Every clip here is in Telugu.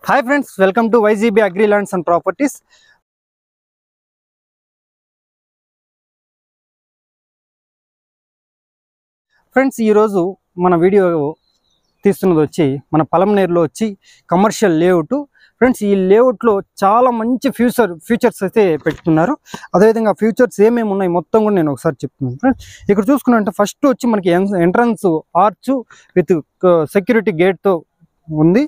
Hi friends, welcome to YGB Agri Lands and Properties. Friends ఈరోజు మన వీడియో తీస్తున్నది వచ్చి మన పలమనేరులో వచ్చి కమర్షియల్ లేఅవుట్. ఫ్రెండ్స్ ఈ లేఅవుట్లో చాలా మంచి ఫ్యూచర్స్ అయితే పెట్టుకున్నారు. అదేవిధంగా ఫ్యూచర్స్ ఏమేమి ఉన్నాయి మొత్తం కూడా నేను ఒకసారి చెప్తున్నాను. ఫ్రెండ్స్ ఇక్కడ చూసుకున్నారంటే ఫస్ట్ వచ్చి మనకి ఎంట్రన్స్ ఆర్చ్ విత్ సెక్యూరిటీ గేట్తో ఉంది.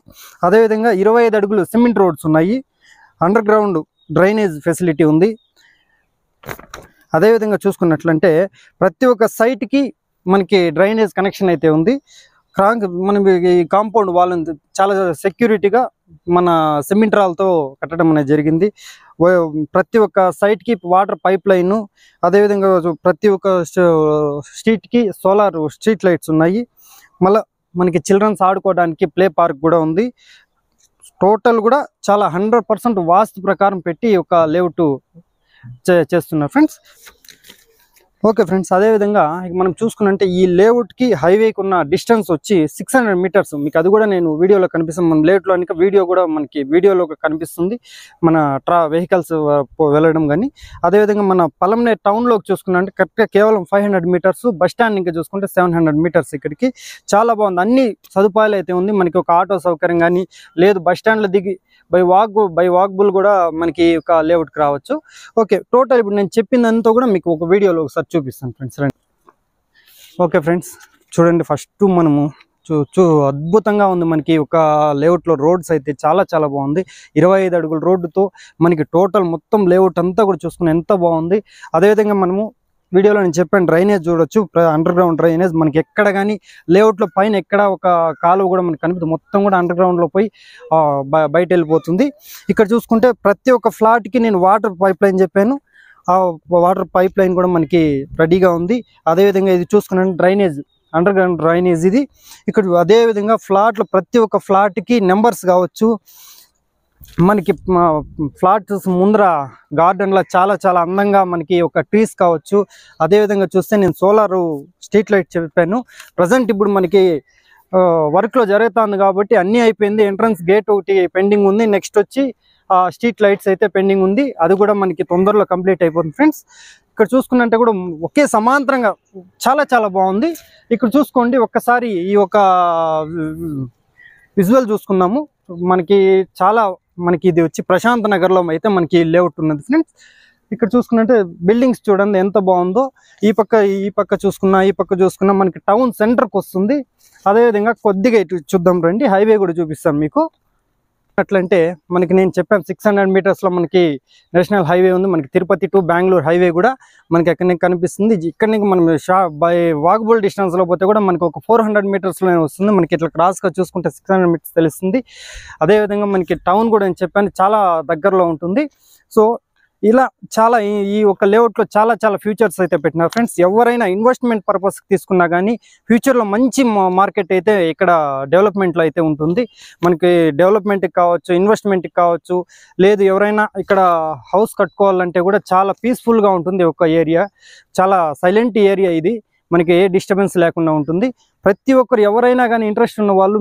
అదేవిధంగా 25 అడుగులు సిమెంట్ రోడ్స్ ఉన్నాయి. అండర్ గ్రౌండ్ డ్రైనేజ్ ఫెసిలిటీ ఉంది. అదేవిధంగా చూసుకున్నట్లంటే ప్రతి ఒక్క సైట్కి మనకి డ్రైనేజ్ కనెక్షన్ అయితే ఉంది. మనం ఈ కాంపౌండ్ వాళ్ళని చాలా సెక్యూరిటీగా మన సిమెంట్ రాళ్ళతో కట్టడం అనేది జరిగింది. ప్రతి ఒక్క సైట్కి వాటర్ పైప్ లైను, అదేవిధంగా ప్రతి ఒక్క స్ట్రీట్కి సోలార్ స్ట్రీట్ లైట్స్ ఉన్నాయి. మళ్ళీ మనకి చిల్డ్రన్స్ ఆడుకోవడానికి ప్లే పార్క్ కూడా ఉంది. టోటల్ కూడా చాలా 100% వాస్తు ప్రకారం పెట్టి ఒక లేఅవుట్ చేస్తున్నారు ఫ్రెండ్స్. ఓకే ఫ్రెండ్స్, అదేవిధంగా మనం చూసుకున్నంటే ఈ లేఅవుట్కి హైవేకి ఉన్న డిస్టెన్స్ వచ్చి 600 మీటర్స్. మీకు అది కూడా నేను వీడియోలో కనిపిస్తుంది. మన లేఅవుట్లో ఇంకా వీడియో కూడా మనకి వీడియోలో కనిపిస్తుంది, మన వెహికల్స్ వెళ్ళడం. కానీ అదేవిధంగా మన పలమనేరు టౌన్లోకి చూసుకున్నంటే కరెక్ట్గా కేవలం 500 మీటర్స్. బస్ స్టాండ్ ఇంకా చూసుకుంటే 700 మీటర్స్. ఇక్కడికి చాలా బాగుంది, అన్ని సదుపాయాలు అయితే ఉంది. మనకి ఒక ఆటో సౌకర్యం కానీ లేదు, బస్ స్టాండ్లో దిగి బై వాక్బుల్ కూడా మనకి ఒక లేఅవుట్కి రావచ్చు. ఓకే, టోటల్ ఇప్పుడు నేను చెప్పిందంతా కూడా మీకు ఒక వీడియోలో ఒకసారి చూపిస్తాను ఫ్రెండ్స్. ఓకే ఫ్రెండ్స్, చూడండి ఫస్ట్ మనము అద్భుతంగా ఉంది. మనకి ఒక లేఅవుట్లో రోడ్స్ అయితే చాలా బాగుంది. 25 అడుగుల రోడ్డుతో మనకి టోటల్ మొత్తం లేఅవుట్ అంతా కూడా చూసుకుని ఎంత బాగుంది. అదేవిధంగా మనము వీడియోలో నేను చెప్పాను డ్రైనేజ్ చూడొచ్చు, అండర్ గ్రౌండ్ డ్రైనేజ్. మనకి ఎక్కడ కానీ లేఅవుట్లో పైన ఎక్కడ ఒక కాలువ కూడా మనకి కనిపిస్తుంది, మొత్తం కూడా అండర్ గ్రౌండ్లో పోయి బయట వెళ్ళిపోతుంది. ఇక్కడ చూసుకుంటే ప్రతి ఒక్క ఫ్లాట్కి నేను వాటర్ పైప్ లైన్ చెప్పాను, ఆ వాటర్ పైప్ లైన్ కూడా మనకి రెడీగా ఉంది. అదేవిధంగా ఇది చూసుకున్నాను డ్రైనేజ్, అండర్ గ్రౌండ్ డ్రైనేజ్ ఇది. ఇక్కడ అదేవిధంగా ఫ్లాట్లు ప్రతి ఒక్క ఫ్లాట్కి నెంబర్స్ కావచ్చు. మనకి ఫ్లాట్స్ ముందర గార్డెన్లో చాలా అందంగా మనకి ఒక ట్రీస్ కావచ్చు. అదేవిధంగా చూస్తే నేను సోలార్ స్ట్రీట్ లైట్ చెప్పాను. ప్రజెంట్ ఇప్పుడు మనకి వర్క్లో జరుగుతుంది కాబట్టి అన్నీ అయిపోయింది. ఎంట్రన్స్ గేట్ ఒకటి పెండింగ్ ఉంది. నెక్స్ట్ వచ్చి స్ట్రీట్ లైట్స్ అయితే పెండింగ్ ఉంది. అది కూడా మనకి తొందరలో కంప్లీట్ అయిపోతుంది ఫ్రెండ్స్. ఇక్కడ చూసుకున్నంటే కూడా ఒకే సమాంతరంగా చాలా బాగుంది. ఇక్కడ చూసుకోండి ఒక్కసారి ఈ ఒక విజువల్ చూసుకున్నాము. మనకి ఇది వచ్చి ప్రశాంత్ నగర్లో అయితే మనకి లేఅవుట్ ఉన్నది ఫ్రెండ్స్. ఇక్కడ చూసుకున్నట్టే బిల్డింగ్స్ చూడండి ఎంత బాగుందో. ఈ పక్క చూసుకున్నా మనకి టౌన్ సెంటర్కి వస్తుంది. అదేవిధంగా కొద్దిగా ఇటు చూద్దాం రండి, హైవే కూడా చూపిస్తాం మీకు. అట్లంటే మనకి నేను చెప్పాను 600 మీటర్స్లో మనకి నేషనల్ హైవే ఉంది. మనకి తిరుపతి టు బెంగళూరు హైవే కూడా మనకి ఎక్కడి కనిపిస్తుంది. ఇక్కడి నుంచి మనం బై వాకబుల్ డిస్టెన్స్లో పోతే కూడా మనకి ఒక 400 మీటర్స్లోనే వస్తుంది. మనకి ఇట్లా క్రాస్గా చూసుకుంటే 600 మీటర్స్ తెలుస్తుంది. అదేవిధంగా మనకి టౌన్ కూడా నేను చెప్పాను చాలా దగ్గరలో ఉంటుంది. సో ఇలా చాలా ఈ ఒక లేఅవుట్లో చాలా ఫ్యూచర్స్ అయితే పెట్టినారు ఫ్రెండ్స్. ఎవరైనా ఇన్వెస్ట్మెంట్ పర్పస్కి తీసుకున్నా కానీ ఫ్యూచర్లో మంచి మార్కెట్ అయితే ఇక్కడ డెవలప్మెంట్లో అయితే ఉంటుంది. మనకి డెవలప్మెంట్కి కావచ్చు, ఇన్వెస్ట్మెంట్కి కావచ్చు, లేదు ఎవరైనా ఇక్కడ హౌస్ కట్టుకోవాలంటే కూడా చాలా పీస్ఫుల్గా ఉంటుంది. ఒక ఏరియా చాలా సైలెంట్ ఏరియా ఇది, మనకి ఏ డిస్టర్బెన్స్ లేకుండా ఉంటుంది. ప్రతి ఒక్కరు ఎవరైనా కానీ ఇంట్రెస్ట్ ఉన్న వాళ్ళు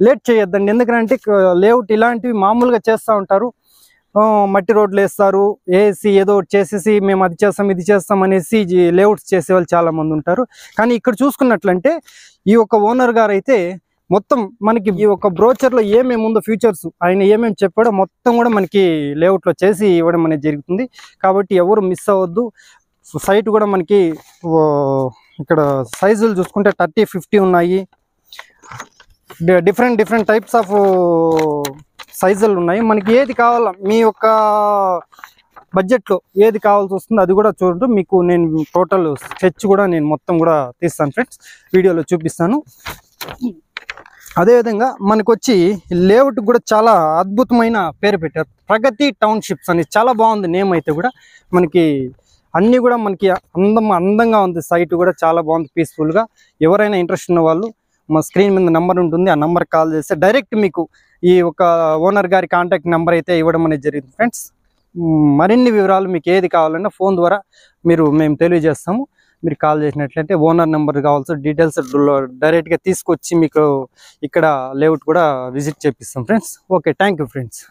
లేట్ చేయొద్దండి. ఎందుకంటే లేఅవుట్ ఇలాంటివి మామూలుగా చేస్తూ ఉంటారు, మట్టి రోడ్లు వేస్తారు, వేసి ఏదో చేసేసి మేము అది చేస్తాం ఇది చేస్తాం అనేసి లేఅవుట్స్ చేసే వాళ్ళు చాలా మంది ఉంటారు. కానీ ఇక్కడ చూసుకున్నట్లంటే ఈ ఒక ఓనర్ గారు అయితే మొత్తం మనకి ఈ ఒక బ్రోచర్లో ఏమేమి ఉందో ఫ్యూచర్స్ ఆయన ఏమేమి చెప్పాడో మొత్తం కూడా మనకి లేఅవుట్లో చేసి ఇవ్వడం అనేది జరుగుతుంది. కాబట్టి ఎవరు మిస్ అవ్వద్దు. సైట్ కూడా మనకి ఇక్కడ సైజులు చూసుకుంటే 30-50 ఉన్నాయి. డిఫరెంట్ టైప్స్ ఆఫ్ సైజులు ఉన్నాయి. మనకి ఏది కావాలో మీ యొక్క బడ్జెట్లో ఏది కావాల్సి వస్తుందో అది కూడా చూడండి. మీకు నేను టోటల్ స్కెచ్ కూడా నేను మొత్తం కూడా తీస్తాను ఫ్రెండ్స్, వీడియోలో చూపిస్తాను. అదేవిధంగా మనకు వచ్చి లేఅవుట్ కూడా చాలా అద్భుతమైన పేరు పెట్టారు, ప్రగతి టౌన్షిప్స్ అని. చాలా బాగుంది నేమ్ అయితే కూడా. మనకి అన్నీ కూడా మనకి అందంగా ఉంది. సైట్ కూడా చాలా బాగుంది, పీస్ఫుల్గా. ఎవరైనా ఇంట్రెస్ట్ ఉన్న వాళ్ళు మా స్క్రీన్ మీద నెంబర్ ఉంటుంది, ఆ నెంబర్కి కాల్ చేస్తే డైరెక్ట్ మీకు ఈ ఒక ఓనర్ గారి కాంటాక్ట్ నెంబర్ అయితే ఇవ్వడం అనేది జరిగింది ఫ్రెండ్స్. మరిన్ని వివరాలు మీకు ఏది కావాలన్నా ఫోన్ ద్వారా మేము తెలియజేస్తాము. మీరు కాల్ చేసినట్లయితే ఓనర్ నెంబర్ కావాల్సిన డీటెయిల్స్ డైరెక్ట్గా తీసుకొచ్చి మీకు ఇక్కడ లేఅవుట్ కూడా విజిట్ చేపిస్తాం friends. Okay, thank you friends.